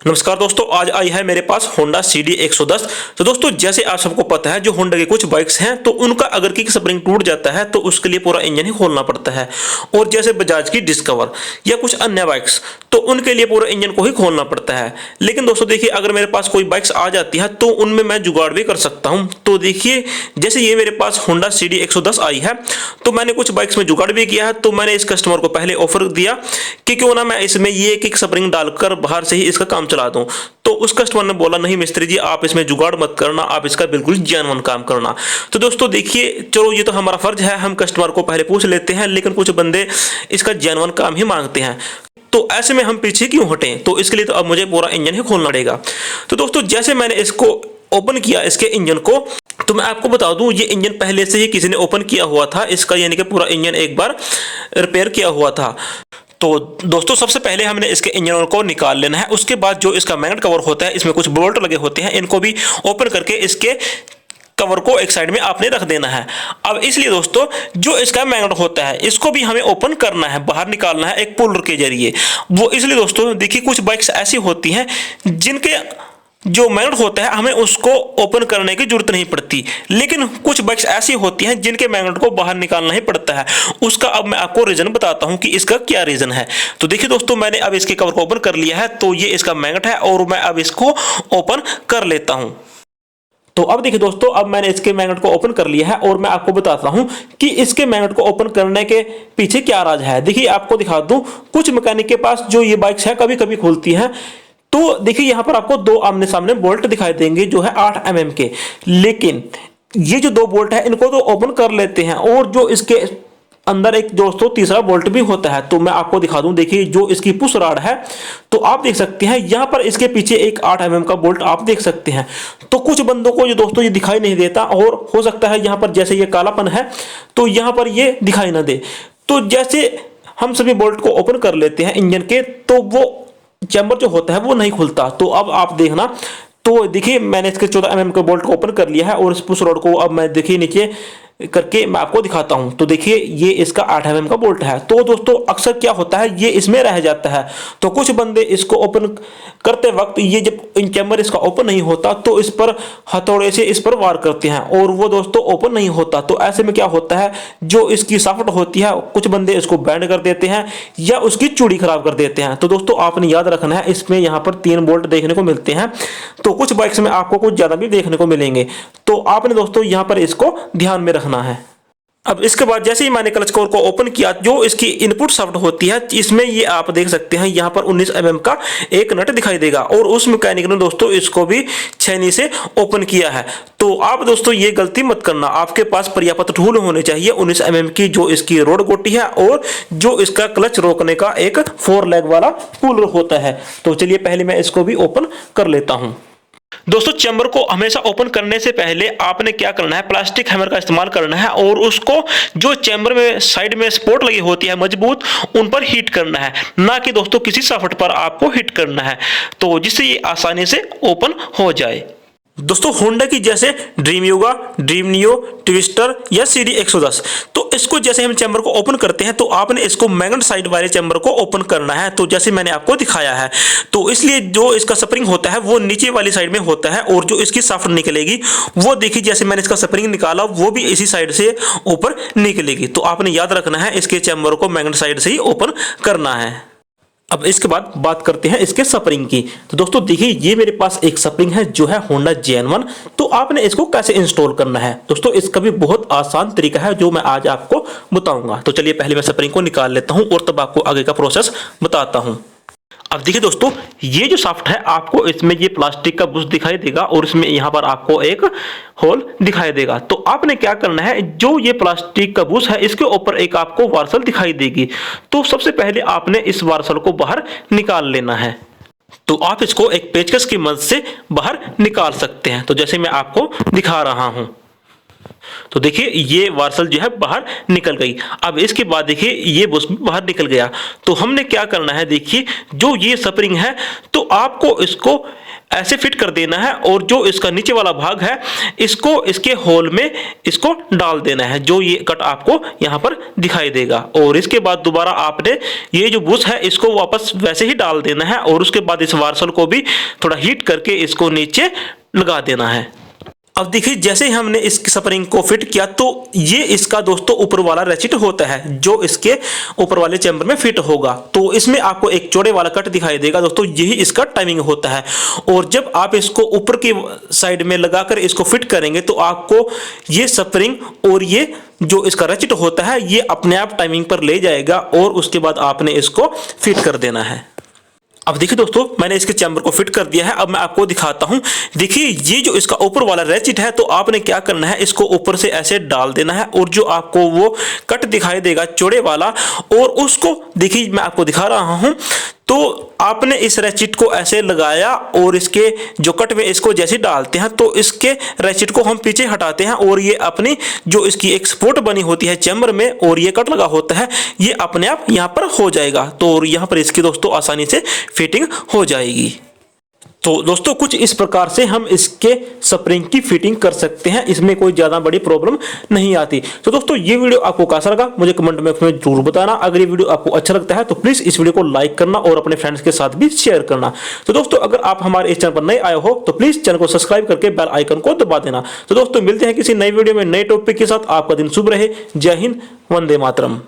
नमस्कार दोस्तों, आज आई है मेरे पास होंडा CD 110। तो दोस्तों, जैसे आप सबको पता है, जो होंडा के कुछ बाइक्स हैं तो उनका अगर किक स्प्रिंग टूट जाता है तो उसके लिए पूरा इंजन ही खोलना पड़ता है। और जैसे बजाज की डिस्कवर या कुछ अन्य बाइक्स, तो उनके लिए पूरा इंजन को ही खोलना पड़ता है। लेकिन दोस्तों देखिए, अगर मेरे पास कोई बाइक्स आ जाती है तो उनमें मैं जुगाड़ भी कर सकता हूँ। तो देखिए, जैसे ये मेरे पास होंडा CD 110 आई है, तो मैंने कुछ बाइक्स में जुगाड़ भी किया है। तो मैंने इस कस्टमर को पहले ऑफर दिया कि क्यों ना मैं इसमें ये किक स्प्रिंग डालकर बाहर से ही इसका काम चला दूं। तो उस कस्टमर ने बोला, नहीं मिस्त्री जी, आप इसमें जुगाड़ मत करना, आप इसका बिल्कुल जेन्युइन काम करना। तो दोस्तों देखिए, चलो ये तो हमारा फर्ज है, हम कस्टमर को पहले पूछ लेते हैं, लेकिन कुछ बंदे इसका जेन्युइन काम ही मांगते हैं। तो ऐसे में हम पीछे क्यों हटें? तो इसके लिए तो अब मुझे पूरा इंजन ही खोलना पड़ेगा। तो दोस्तों, जैसे मैंने इसको ओपन किया, इसके इंजन को, तो मैं आपको बता दूं, ये इंजन पहले से ही किसी ने ओपन किया हुआ था इसका, यानी कि पूरा इंजन एक बार रिपेयर किया हुआ था। तो दोस्तों, सबसे पहले हमने इसके इंजन को निकाल लेना है। उसके बाद जो इसका मैग्नेट कवर होता है, इसमें कुछ बोल्ट लगे होते हैं, इनको भी ओपन करके इसके कवर को एक साइड में आपने रख देना है। अब इसलिए दोस्तों, जो इसका मैग्नेट होता है इसको भी हमें ओपन करना है, बाहर निकालना है एक पुलर के जरिए। वो इसलिए दोस्तों देखिए, कुछ बाइक्स ऐसी होती हैं जिनके जो मैग्नेट होता है हमें उसको ओपन करने की जरूरत नहीं पड़ती, लेकिन कुछ बाइक्स ऐसी होती हैं जिनके मैग्नेट को बाहर निकालना ही पड़ता है। उसका अब मैं आपको रीजन बताता हूं कि इसका क्या रीजन है। तो देखिए दोस्तों, मैंने अब इसके कवर को ओपन कर लिया है। तो ये इसका मैग्नेट है और मैं अब इसको ओपन कर लेता हूं। तो अब देखिए दोस्तों, अब मैंने इसके मैग्नेट को ओपन कर लिया है और मैं आपको बताता हूं कि इसके मैग्नेट को ओपन करने के पीछे क्या राज है। देखिए, आपको दिखा दूं, कुछ मैकेनिक के पास जो ये बाइक्स है कभी कभी खुलती हैं। तो देखिए, यहां पर आपको दो आमने सामने बोल्ट दिखाई देंगे जो है 8 mm के, लेकिन ये जो दो बोल्ट है इनको तो ओपन कर लेते हैं, और जो इसके अंदर एक दोस्तों तीसरा बोल्ट भी होता है। तो मैं आपको दिखा दूं, देखिए जो इसकी पुश रॉड है, तो आप देख सकते हैं यहां पर इसके पीछे एक 8 mm का बोल्ट आप देख सकते हैं। तो कुछ बंदों को ये दोस्तों ये दिखाई नहीं देता, और हो सकता है यहां पर जैसे ये कालापन है तो यहां पर ये दिखाई ना दे। तो जैसे हम सभी बोल्ट को ओपन कर लेते हैं इंजन के, तो वो चैम्बर जो होता है वो नहीं खुलता। तो अब आप देखना, तो देखिए मैंने इसके 14 mm के बोल्ट को ओपन कर लिया है, और इस पुश रॉड को अब मैं देखिए नीचे करके मैं आपको दिखाता हूं। तो देखिए, ये इसका 8 mm का बोल्ट है। तो दोस्तों, अक्सर क्या होता है, ये इसमें रह जाता है। तो कुछ बंदे इसको ओपन करते वक्त, ये जब इन चैम्बर इसका ओपन नहीं होता तो इस पर हथौड़े से इस पर वार करते हैं, और वो दोस्तों ओपन नहीं होता। तो ऐसे में क्या होता है, जो इसकी सॉफ्ट होती है, कुछ बंदे इसको बैंड कर देते हैं या उसकी चूड़ी खराब कर देते हैं। तो दोस्तों, आपने याद रखना है, इसमें यहाँ पर 3 बोल्ट देखने को मिलते हैं। तो कुछ बाइक्स में आपको कुछ ज्यादा भी देखने को मिलेंगे। तो आपने दोस्तों यहाँ पर इसको ध्यान में रखना है। अब इसके बाद जैसे ही मैंने क्लच कोर को ओपन किया, जो इसकी इनपुट शाफ्ट होती है, इसमें ये आप देख सकते हैं यहाँ पर 19 mm का एक नट दिखाई देगा, और उस मैकेनिक ने दोस्तों इसको भी छेनी से ओपन किया है। तो आप दोस्तों ये गलती मत करना, आपके पास पर्याप्त टूल होने चाहिए 19 mm की, जो इसकी रोड गोटी है और जो इसका क्लच रोकने का एक 4 लेग वाला पुलर होता है। तो चलिए पहले मैं इसको भी ओपन कर लेता हूं। दोस्तों, चैम्बर को हमेशा ओपन करने से पहले आपने क्या करना है, प्लास्टिक हैमर का इस्तेमाल करना है, और उसको जो चैम्बर में साइड में सपोर्ट लगी होती है मजबूत, उन पर हिट करना है, ना कि दोस्तों किसी सॉफ्ट पर आपको हिट करना है, तो जिससे ये आसानी से ओपन हो जाए। दोस्तों, होंडा की जैसे dream yoga, dream neo, twister या CD 110, तो इसको जैसे हम चैम्बर को ओपन करते हैं तो आपने इसको मैग्नेट साइड वाले चैम्बर को ओपन करना है। तो जैसे मैंने आपको दिखाया है, तो इसलिए जो इसका स्प्रिंग होता है वो नीचे वाली साइड में होता है, और जो इसकी शाफ्ट निकलेगी वो देखिए, जैसे मैंने इसका स्प्रिंग निकाला वो भी इसी साइड से ऊपर निकलेगी। तो आपने याद रखना है, इसके चैम्बर को मैग्नेट साइड से ही ओपन करना है। अब इसके बाद बात करते हैं इसके स्प्रिंग की। तो दोस्तों देखिए, ये मेरे पास एक स्प्रिंग है जो है होंडा जेन1। तो आपने इसको कैसे इंस्टॉल करना है दोस्तों, इसका भी बहुत आसान तरीका है जो मैं आज आपको बताऊंगा। तो चलिए पहले मैं स्प्रिंग को निकाल लेता हूं और तब आपको आगे का प्रोसेस बताता हूं। अब देखिए दोस्तों, ये जो शाफ्ट है, आपको इसमें ये प्लास्टिक का बुश दिखाई देगा, और इसमें यहाँ पर आपको एक होल दिखाई देगा। तो आपने क्या करना है, जो ये प्लास्टिक का बुश है इसके ऊपर एक आपको वार्सल दिखाई देगी। तो सबसे पहले आपने इस वार्सल को बाहर निकाल लेना है। तो आप इसको एक पेचकस की मदद से बाहर निकाल सकते हैं। तो जैसे मैं आपको दिखा रहा हूं, तो देखिए ये वार्सल जो है बाहर निकल गई। अब इसके बाद देखिए ये बुश भी बाहर निकल गया। तो हमने क्या करना है, देखिए जो ये स्प्रिंग है, तो आपको इसको ऐसे फिट कर देना है और जो इसका नीचे वाला भाग है इसको इसके होल में इसको डाल देना है, जो ये कट आपको यहाँ पर दिखाई देगा। और इसके बाद दोबारा आपने ये जो बुश है इसको वापस वैसे ही डाल देना है और उसके बाद इस वार्सल को भी थोड़ा हीट करके इसको नीचे लगा देना है। अब देखिए जैसे ही हमने इस स्प्रिंग को फिट किया तो ये इसका दोस्तों ऊपर वाला रैचिट होता है जो इसके ऊपर वाले चैम्बर में फिट होगा। तो इसमें आपको एक चौड़े वाला कट दिखाई देगा दोस्तों, यही इसका टाइमिंग होता है। और जब आप इसको ऊपर की साइड में लगाकर इसको फिट करेंगे तो आपको ये स्प्रिंग और ये जो इसका रैचिट होता है ये अपने आप टाइमिंग पर ले जाएगा और उसके बाद आपने इसको फिट कर देना है। अब देखिए दोस्तों मैंने इसके चैम्बर को फिट कर दिया है। अब मैं आपको दिखाता हूं। देखिए ये जो इसका ऊपर वाला रैचिट है तो आपने क्या करना है, इसको ऊपर से ऐसे डाल देना है और जो आपको वो कट दिखाई देगा चौड़े वाला, और उसको देखिए मैं आपको दिखा रहा हूं। तो आपने इस रैचिट को ऐसे लगाया और इसके जो कट में इसको जैसे डालते हैं तो इसके रैचिट को हम पीछे हटाते हैं और ये अपनी जो इसकी एक सपोर्ट बनी होती है चैम्बर में और ये कट लगा होता है ये अपने आप यहाँ पर हो जाएगा। तो यहाँ पर इसकी दोस्तों आसानी से फिटिंग हो जाएगी। तो दोस्तों कुछ इस प्रकार से हम इसके स्प्रिंग की फिटिंग कर सकते हैं, इसमें कोई ज़्यादा बड़ी प्रॉब्लम नहीं आती। तो दोस्तों ये वीडियो आपको कैसा लगा मुझे कमेंट बॉक्स में जरूर बताना। अगर ये वीडियो आपको अच्छा लगता है तो प्लीज़ इस वीडियो को लाइक करना और अपने फ्रेंड्स के साथ भी शेयर करना। तो दोस्तों अगर आप हमारे इस चैनल पर नए आए हो तो प्लीज़ चैनल को सब्सक्राइब करके बेल आइकन को दबा देना। तो दोस्तों मिलते हैं किसी नई वीडियो में नए टॉपिक के साथ। आपका दिन शुभ रहे। जय हिंद, वंदे मातरम।